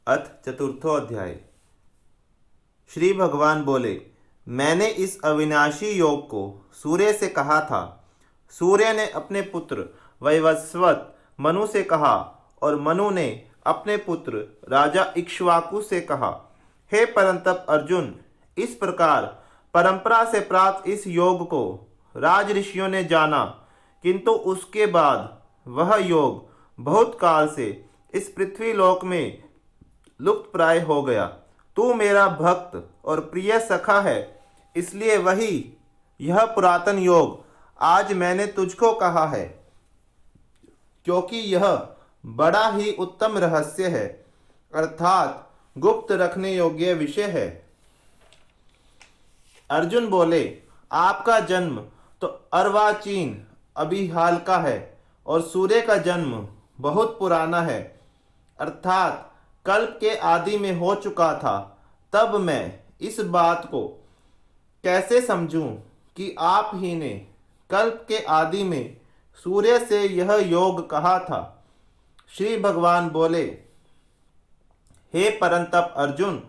अथ चतुर्थोऽध्याय। श्री भगवान बोले, मैंने इस अविनाशी योग को सूर्य से कहा था। सूर्य ने अपने पुत्र वैवस्वत मनु से कहा और मनु ने अपने पुत्र राजा इक्ष्वाकु से कहा। हे परंतप अर्जुन, इस प्रकार परंपरा से प्राप्त इस योग को राज ऋषियों ने जाना, किंतु उसके बाद वह योग बहुत काल से इस पृथ्वी लोक में लुप्त प्राय हो गया। तू मेरा भक्त और प्रिय सखा है, इसलिए वही यह पुरातन योग आज मैंने तुझको कहा है, क्योंकि यह बड़ा ही उत्तम रहस्य है, अर्थात गुप्त रखने योग्य विषय है। अर्जुन बोले, आपका जन्म तो अर्वाचीन अभी हाल का है और सूर्य का जन्म बहुत पुराना है, अर्थात कल्प के आदि में हो चुका था। तब मैं इस बात को कैसे समझूं कि आप ही ने कल्प के आदि में सूर्य से यह योग कहा था। श्री भगवान बोले, हे परंतप अर्जुन,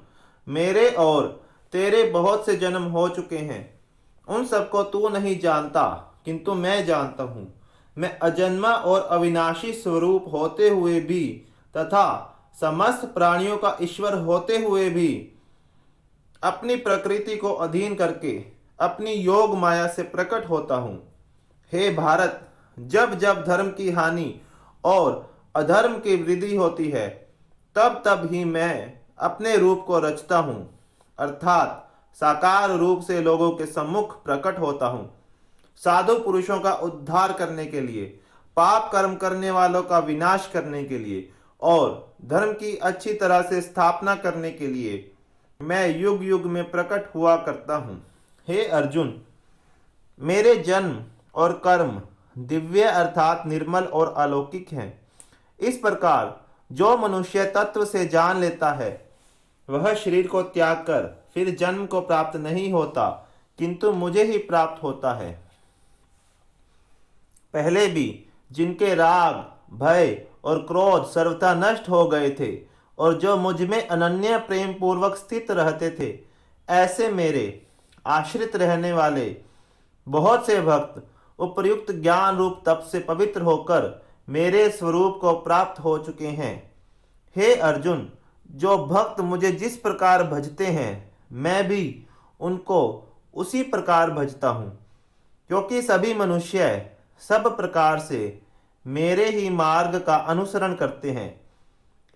मेरे और तेरे बहुत से जन्म हो चुके हैं, उन सबको तू नहीं जानता, किंतु मैं जानता हूँ। मैं अजन्मा और अविनाशी स्वरूप होते हुए भी तथा समस्त प्राणियों का ईश्वर होते हुए भी अपनी प्रकृति को अधीन करके अपनी योग माया से प्रकट होता हूँ। हे भारत, जब जब धर्म की हानि और अधर्म की वृद्धि होती है, तब तब ही मैं अपने रूप को रचता हूँ, अर्थात साकार रूप से लोगों के सम्मुख प्रकट होता हूँ। साधु पुरुषों का उद्धार करने के लिए, पाप कर्म करने वालों का विनाश करने के लिए और धर्म की अच्छी तरह से स्थापना करने के लिए मैं युग युग में प्रकट हुआ करता हूँ। हे अर्जुन, मेरे जन्म और कर्म दिव्य अर्थात निर्मल और अलौकिक हैं। इस प्रकार जो मनुष्य तत्व से जान लेता है, वह शरीर को त्याग कर फिर जन्म को प्राप्त नहीं होता, किंतु मुझे ही प्राप्त होता है। पहले भी जिनके राग, भय और क्रोध सर्वथा नष्ट हो गए थे और जो मुझ में अनन्य प्रेम पूर्वक स्थित रहते थे, ऐसे मेरे आश्रित रहने वाले बहुत से भक्त उपयुक्त ज्ञान रूप तप से पवित्र होकर मेरे स्वरूप को प्राप्त हो चुके हैं। हे अर्जुन, जो भक्त मुझे जिस प्रकार भजते हैं, मैं भी उनको उसी प्रकार भजता हूँ, क्योंकि सभी मनुष्य सब प्रकार से मेरे ही मार्ग का अनुसरण करते हैं।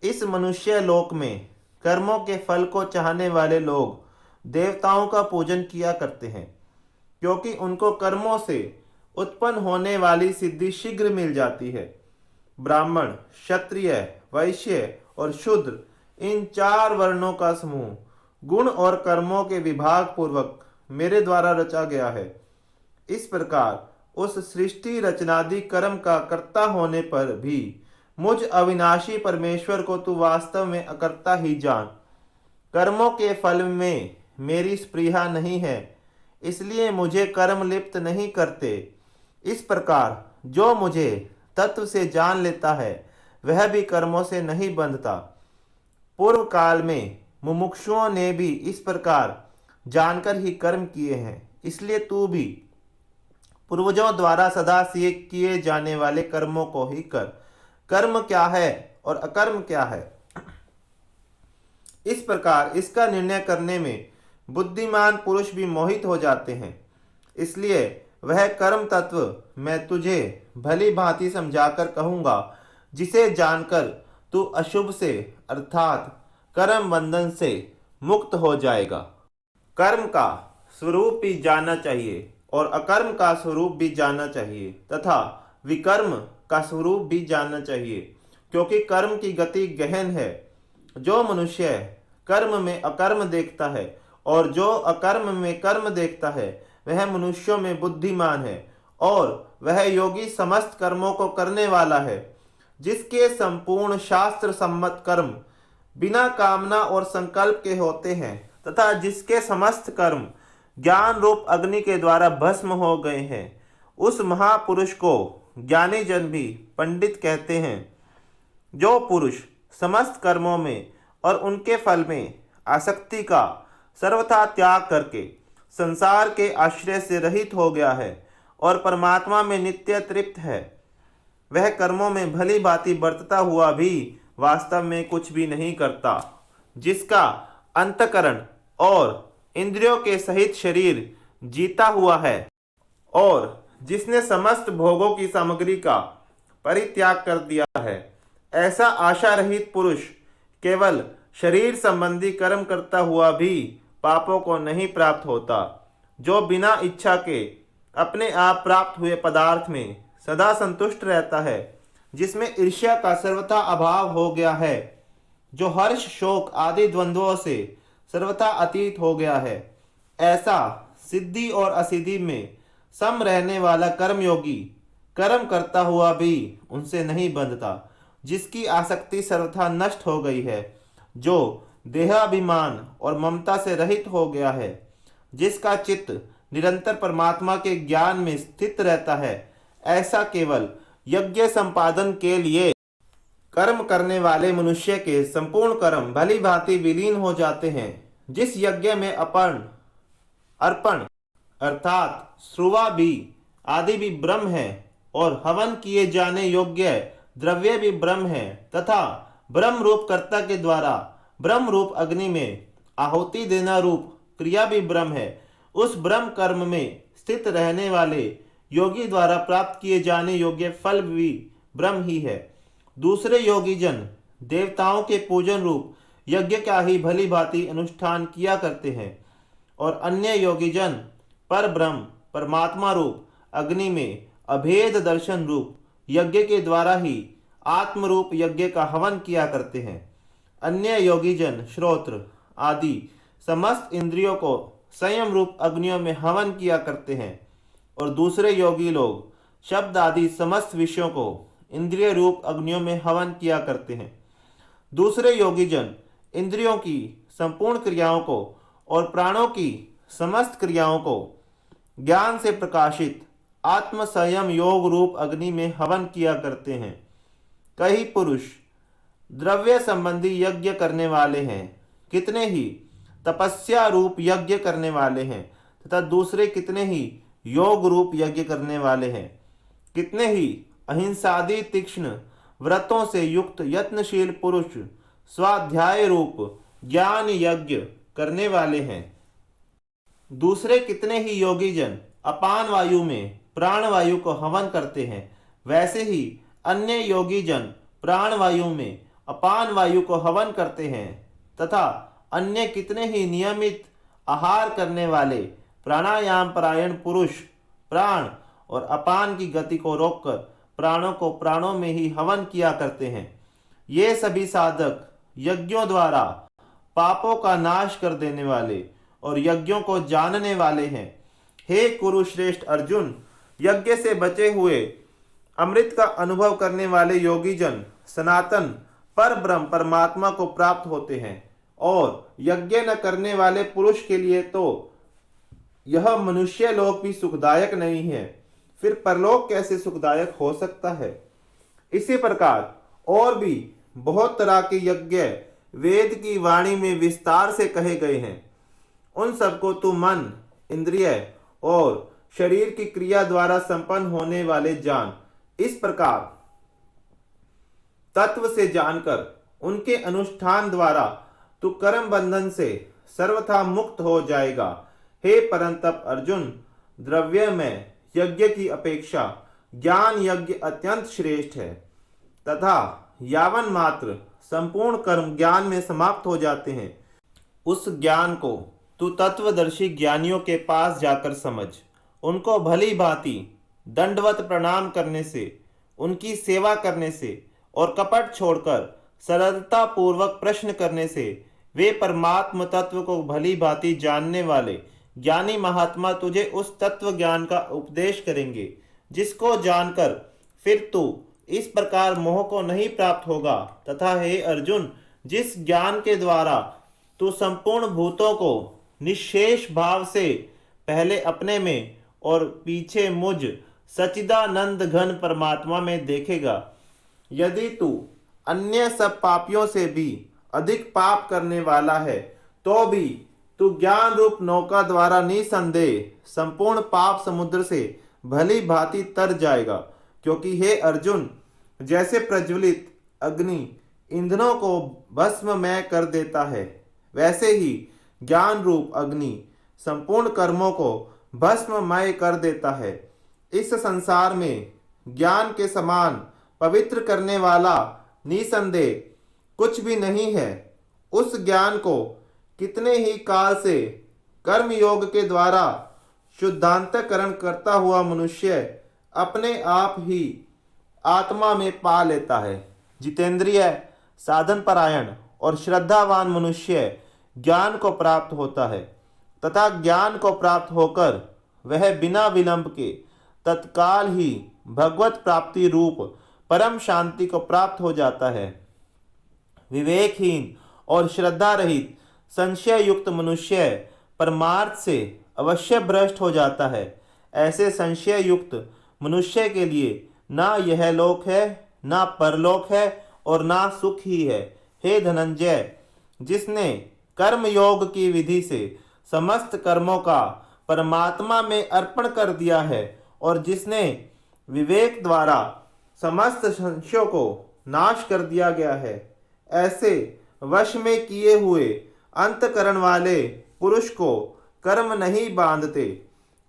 इस मनुष्य लोक में कर्मों के फल को चाहने वाले लोग देवताओं का पूजन किया करते हैं, क्योंकि उनको कर्मों से उत्पन्न होने वाली सिद्धि शीघ्र मिल जाती है। ब्राह्मण, क्षत्रिय, वैश्य और शूद्र, इन चार वर्णों का समूह गुण और कर्मों के विभाग पूर्वक मेरे द्वारा रचा गया है। इस प्रकार उस सृष्टि रचनादि कर्म का कर्ता होने पर भी मुझ अविनाशी परमेश्वर को तू वास्तव में अकर्ता ही जान। कर्मों के फल में मेरी स्पृहा नहीं है, इसलिए मुझे कर्म लिप्त नहीं करते। इस प्रकार जो मुझे तत्व से जान लेता है, वह भी कर्मों से नहीं बंधता। पूर्व काल में मुमुक्षुओं ने भी इस प्रकार जानकर ही कर्म किए हैं, इसलिए तू भी पूर्वजों द्वारा सदा से किए जाने वाले कर्मों को ही कर। कर्म क्या है और अकर्म क्या है, इस प्रकार इसका निर्णय करने में बुद्धिमान पुरुष भी मोहित हो जाते हैं। इसलिए वह कर्म तत्व मैं तुझे भली भांति समझाकर कहूँगा, जिसे जानकर तू अशुभ से अर्थात कर्म बंधन से मुक्त हो जाएगा। कर्म का स्वरूप भी जानना चाहिए और अकर्म का स्वरूप भी जानना चाहिए तथा विकर्म का स्वरूप भी जानना चाहिए, क्योंकि कर्म की गति गहन है। जो मनुष्य कर्म में अकर्म देखता है और जो अकर्म में कर्म देखता है, वह मनुष्यों में बुद्धिमान है और वह योगी समस्त कर्मों को करने वाला है। जिसके संपूर्ण शास्त्र सम्मत कर्म बिना कामना और संकल्प के होते हैं तथा जिसके समस्त कर्म ज्ञान रूप अग्नि के द्वारा भस्म हो गए हैं, उस महापुरुष को ज्ञानी जन भी पंडित कहते हैं। जो पुरुष समस्त कर्मों में और उनके फल में आसक्ति का सर्वथा त्याग करके संसार के आश्रय से रहित हो गया है और परमात्मा में नित्य तृप्त है, वह कर्मों में भली भांति बरतता हुआ भी वास्तव में कुछ भी नहीं करता। जिसका अंतकरण और इंद्रियों के सहित शरीर जीता हुआ है और जिसने समस्त भोगों की सामग्री का परित्याग कर दिया है, ऐसा आशा रहित पुरुष केवल शरीर संबंधी कर्म करता हुआ भी पापों को नहीं प्राप्त होता। जो बिना इच्छा के अपने आप प्राप्त हुए पदार्थ में सदा संतुष्ट रहता है, जिसमें ईर्ष्या का सर्वथा अभाव हो गया है, जो हर्ष शोक आदि द्वंद्वों से सर्वथा अतीत हो गया है, ऐसा सिद्धि और असिद्धि में सम रहने वाला कर्मयोगी कर्म करता हुआ भी उनसे नहीं बंधता। जिसकी आसक्ति सर्वथा नष्ट हो गई है, जो देहाभिमान और ममता से रहित हो गया है, जिसका चित्त निरंतर परमात्मा के ज्ञान में स्थित रहता है, ऐसा केवल यज्ञ संपादन के लिए कर्म करने वाले मनुष्य के संपूर्ण कर्म भली भांति विलीन हो जाते हैं। जिस यज्ञ में अर्पण अर्थात श्रुवा भी आदि भी ब्रह्म है और हवन किए जाने योग्य द्रव्य भी ब्रह्म है तथा ब्रह्म रूप कर्ता के द्वारा ब्रह्म रूप अग्नि में आहुति देना रूप क्रिया भी ब्रह्म है, उस ब्रह्म कर्म में स्थित रहने वाले योगी द्वारा प्राप्त किए जाने योग्य फल भी ब्रह्म ही है। दूसरे योगी जन देवताओं के पूजन रूप यज्ञ का ही भली भांति अनुष्ठान किया करते हैं और अन्य योगी जन पर ब्रह्म परमात्मा रूप अग्नि में अभेद दर्शन रूप यज्ञ के द्वारा ही आत्म रूप यज्ञ का हवन किया करते हैं। अन्य योगी जन श्रोत्र आदि समस्त इंद्रियों को संयम रूप अग्नियों में हवन किया करते हैं और दूसरे योगी लोग शब्द आदि समस्त विषयों को इंद्रिय रूप अग्नियों में हवन किया करते हैं। दूसरे योगी जन इंद्रियों की संपूर्ण क्रियाओं को और प्राणों की समस्त क्रियाओं को ज्ञान से प्रकाशित आत्म संयम योग रूप अग्नि में हवन किया करते हैं। कई पुरुष द्रव्य संबंधी यज्ञ करने वाले हैं, कितने ही तपस्या रूप यज्ञ करने वाले हैं तथा दूसरे कितने ही योग रूप यज्ञ करने वाले हैं। कितने ही अहिंसादि तीक्ष्ण व्रतों से युक्त यत्नशील पुरुष स्वाध्याय रूप ज्ञान यज्ञ करने वाले हैं। दूसरे कितने ही योगी जन अपान वायु में प्राण वायु को हवन करते हैं। वैसे ही अन्य योगी जन प्राण वायु में अपान वायु को हवन करते हैं तथा अन्य कितने ही नियमित आहार करने वाले प्राणायाम परायण पुरुष प्राण और अपान की गति को रोककर प्राणों को प्राणों में ही हवन किया करते हैं। ये सभी साधक यज्ञों द्वारा पापों का नाश कर देने वाले और यज्ञों को जानने वाले हैं। हे कुरुश्रेष्ठ अर्जुन, यज्ञ से बचे हुए अमृत का अनुभव करने वाले योगी जन सनातन पर ब्रह्म परमात्मा को प्राप्त होते हैं और यज्ञ न करने वाले पुरुष के लिए तो यह मनुष्य लोक भी सुखदायक नहीं है, फिर परलोक कैसे सुखदायक हो सकता है। इसी प्रकार और भी बहुत तरह के यज्ञ वेद की वाणी में विस्तार से कहे गए हैं। उन सबको तू मन, इंद्रिय और शरीर की क्रिया द्वारा संपन्न होने वाले जान। इस प्रकार तत्व से जानकर उनके अनुष्ठान द्वारा तू कर्म बंधन से सर्वथा मुक्त हो जाएगा। हे परंतप अर्जुन, द्रव्य में यज्ञ की अपेक्षा ज्ञान यज्ञ अत्यंत श्रेष्ठ है तथा यावन मात्र संपूर्ण कर्म ज्ञान में समाप्त हो जाते हैं, उस ज्ञान को तू तत्वदर्शी ज्ञानियों के पास जाकर समझ। उनको भली भांति दंडवत प्रणाम करने से, उनकी सेवा करने से और कपट छोड़कर सरलता पूर्वक प्रश्न करने से वे परमात्म तत्व को भली भांति जानने वाले ज्ञानी महात्मा तुझे उस तत्व ज्ञान का उपदेश करेंगे, जिसको जानकर फिर तू इस प्रकार मोह को नहीं प्राप्त होगा। तथा हे अर्जुन, जिस ज्ञान के द्वारा तू संपूर्ण भूतों को निशेष भाव से पहले अपने में और पीछे मुझ सच्चिदानंद घन परमात्मा में देखेगा, यदि तू अन्य सब पापियों से भी अधिक पाप करने वाला है, तो भी तू ज्ञान रूप नौका द्वारा निसंदेह संपूर्ण पाप समुद्र से भली भांति तर जाएगा। क्योंकि हे अर्जुन, जैसे प्रज्वलित अग्नि ईंधनों को भस्ममय कर देता है, वैसे ही ज्ञान रूप अग्नि संपूर्ण कर्मों को भस्ममय कर देता है। इस संसार में ज्ञान के समान पवित्र करने वाला निसंदेह कुछ भी नहीं है। उस ज्ञान को कितने ही काल से कर्म योग के द्वारा शुद्धांतकरण करता हुआ मनुष्य अपने आप ही आत्मा में पा लेता है। जितेंद्रिय, साधन परायण और श्रद्धावान मनुष्य ज्ञान को प्राप्त होता है तथा ज्ञान को प्राप्त होकर वह बिना विलंब के तत्काल ही भगवत प्राप्ति रूप परम शांति को प्राप्त हो जाता है। विवेकहीन और श्रद्धा रहित संशय युक्त मनुष्य परमार्थ से अवश्य भ्रष्ट हो जाता है। ऐसे संशय युक्त मनुष्य के लिए ना यह लोक है, ना परलोक है और ना सुख ही है। हे धनंजय, जिसने कर्म योग की विधि से समस्त कर्मों का परमात्मा में अर्पण कर दिया है और जिसने विवेक द्वारा समस्त संशयों को नाश कर दिया गया है, ऐसे वश में किए हुए अंतकरण वाले पुरुष को कर्म नहीं बांधते।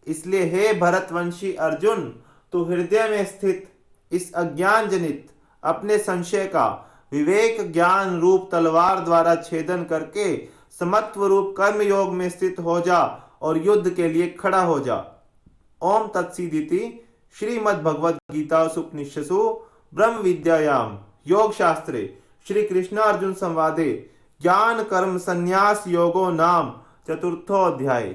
इसलिए हे भरतवंशी अर्जुन, तू हृदय में स्थित इस अज्ञान जनित अपने संशय का विवेक ज्ञान रूप तलवार द्वारा छेदन करके समत्व रूप कर्म योग में स्थित हो जा और युद्ध के लिए खड़ा हो जा। ओम तत्सीदिति। श्रीमद् भगवद गीता उपनिषत्सु ब्रह्म विद्यायाम योग शास्त्रे श्री कृष्ण अर्जुन संवादे ज्ञान कर्म संन्यास योगो नाम चतुर्थोऽध्याय।